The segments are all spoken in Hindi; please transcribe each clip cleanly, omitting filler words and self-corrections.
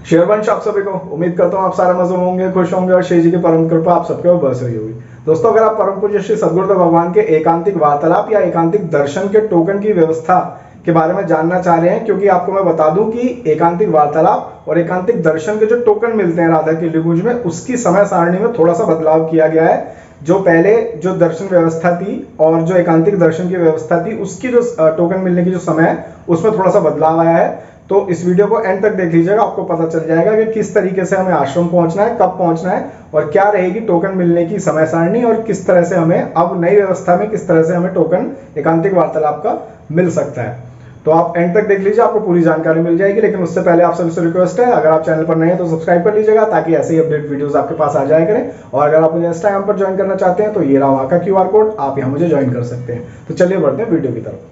शेरवंश आप सभी को उम्मीद करता हूँ आप सारे मजे होंगे, खुश होंगे और श्री जी की परम कृपा आप सबके ऊपर बरस रही होगी। दोस्तों, अगर आप परम पूज्य श्री सद्गुरुदेव भगवान के एकांतिक वार्तालाप या एकांतिक दर्शन के टोकन की व्यवस्था के बारे में जानना चाह रहे हैं, क्योंकि आपको मैं बता दूं कि एकांतिक वार्तालाप और एकांतिक दर्शन के जो टोकन मिलते हैं राधा की लिगुंज में, उसकी समय सारणी में थोड़ा सा बदलाव किया गया है। जो पहले जो दर्शन व्यवस्था थी और जो एकांतिक दर्शन की व्यवस्था थी, उसकी जो टोकन मिलने की जो समय है उसमें थोड़ा सा बदलाव आया है। तो इस वीडियो को एंड तक देख लीजिएगा, आपको पता चल जाएगा कि किस तरीके से हमें आश्रम पहुंचना है, कब पहुंचना है और क्या रहेगी टोकन मिलने की समय सारणी, और किस तरह से हमें अब नई व्यवस्था में किस तरह से हमें टोकन एकांतिक वार्तालाप का मिल सकता है। तो आप एंड तक देख लीजिए, आपको पूरी जानकारी मिल जाएगी। लेकिन उससे पहले आप सभी से रिक्वेस्ट है, अगर आप चैनल पर नए हैं तो सब्सक्राइब कर लीजिएगा, ताकि ऐसे ही अपडेट वीडियोस आपके पास आ जाया करें। और अगर आप मुझे इंस्टाग्राम पर ज्वाइन करना चाहते हैं तो ये रहा वहां का QR कोड, आप यहाँ मुझे ज्वाइन कर सकते हैं। तो चलिए बढ़ते हैं वीडियो की तरफ।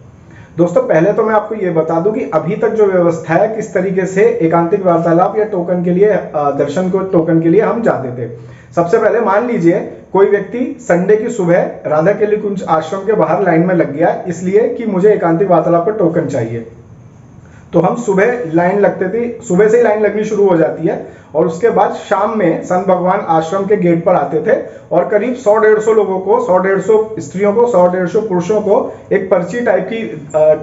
दोस्तों, पहले तो मैं आपको ये बता दूं कि अभी तक जो व्यवस्था है, किस तरीके से एकांतिक वार्तालाप या टोकन के लिए दर्शन को टोकन के लिए हम जाते थे। सबसे पहले मान लीजिए कोई व्यक्ति संडे की सुबह राधा केली कुंज आश्रम के बाहर लाइन में लग गया, इसलिए कि मुझे एकांतिक वार्तालाप का टोकन चाहिए। तो हम सुबह लाइन लगते थे, सुबह से ही लाइन लगनी शुरू हो जाती है और उसके बाद शाम में संत भगवान आश्रम के गेट पर आते थे और करीब 100-150 लोगों को, 100-150 स्त्रियों को, 100-150 पुरुषों को एक पर्ची टाइप की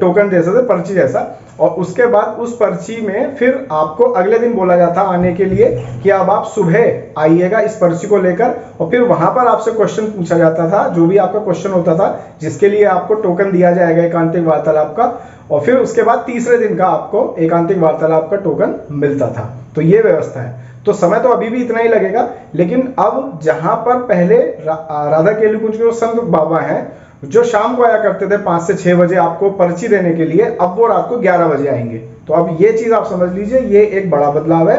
टोकन दे सकते, पर्ची जैसा। और उसके बाद उस पर्ची में फिर आपको अगले दिन बोला जाता आने के लिए कि अब आप सुबह आइएगा इस पर्ची को लेकर, और फिर वहां पर आपसे क्वेश्चन पूछा जाता था, जो भी आपका क्वेश्चन होता था जिसके लिए आपको टोकन दिया जाएगा एकांतिक वार्तालाप का, और फिर उसके बाद तीसरे दिन का आपको एकांतिक वार्तालाप का टोकन मिलता था। तो ये व्यवस्था है। तो समय तो अभी भी इतना ही लगेगा, लेकिन अब जहां पर पहले राधा केली कुंज के संत बाबा हैं जो शाम को आया करते थे 5 से 6 बजे आपको पर्ची देने के लिए, अब वो रात को 11 बजे आएंगे। तो अब ये चीज आप समझ लीजिए, ये एक बड़ा बदलाव है।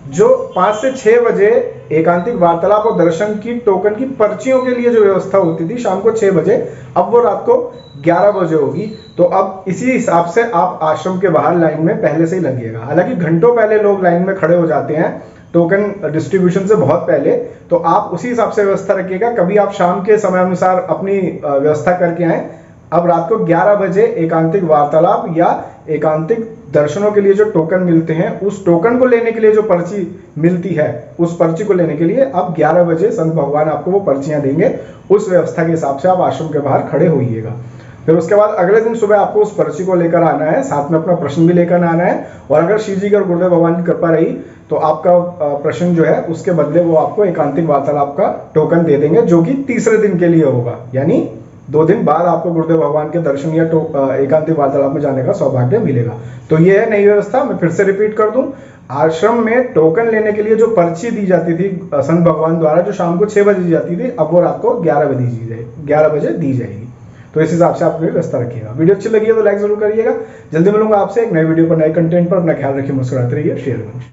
जो 5 से 6 बजे एकांतिक वार्तालाप और दर्शन की टोकन की पर्चियों के लिए जो व्यवस्था होती थी शाम को 6 बजे, अब वो रात को 11 बजे होगी। तो अब इसी हिसाब से आप आश्रम के बाहर लाइन में पहले से ही लगिएगा। हालांकि घंटों पहले लोग लाइन में खड़े हो जाते हैं टोकन डिस्ट्रीब्यूशन से बहुत पहले, तो आप उसी हिसाब से व्यवस्था रखिएगा। कभी आप शाम के समय अनुसार अपनी व्यवस्था करके आए। अब रात को 11 बजे एकांतिक वार्तालाप या एकांतिक दर्शनों के लिए जो टोकन मिलते हैं, उस टोकन को लेने के लिए जो पर्ची मिलती है, उस पर्ची को लेने के लिए अब 11 बजे संत भगवान आपको वो पर्चियां देंगे। उस व्यवस्था के हिसाब से आप आश्रम के बाहर खड़े होइएगा। फिर उसके बाद अगले दिन सुबह आपको उस पर्ची को लेकर आना है, साथ में अपना प्रश्न भी लेकर आना है। और अगर शिव जी की और गुरुदेव भगवान की कृपा रही तो आपका प्रश्न जो है उसके बदले वो आपको एकांतिक वार्तालाप का टोकन दे देंगे, जो कि तीसरे दिन के लिए होगा। यानी 2 दिन बाद आपको गुरुदेव भगवान के दर्शन या एकांतिक वार्तालाप में जाने का सौभाग्य मिलेगा। तो ये है नई व्यवस्था। मैं फिर से रिपीट कर दूं, आश्रम में टोकन लेने के लिए जो पर्ची दी जाती थी संत भगवान द्वारा, जो शाम को 6 बजे दी जाती थी, अब वो रात को 11 बजे दी जाएगी। तो इस हिसाब से आप व्यवस्था रखिएगा। वीडियो अच्छी लगी है तो लाइक जरूर करिएगा। जल्दी मिलूंगा आपसे एक नए वीडियो पर, नए कंटेंट पर। अपना ख्याल रखिए, मुस्कुराते रहिए। शेयर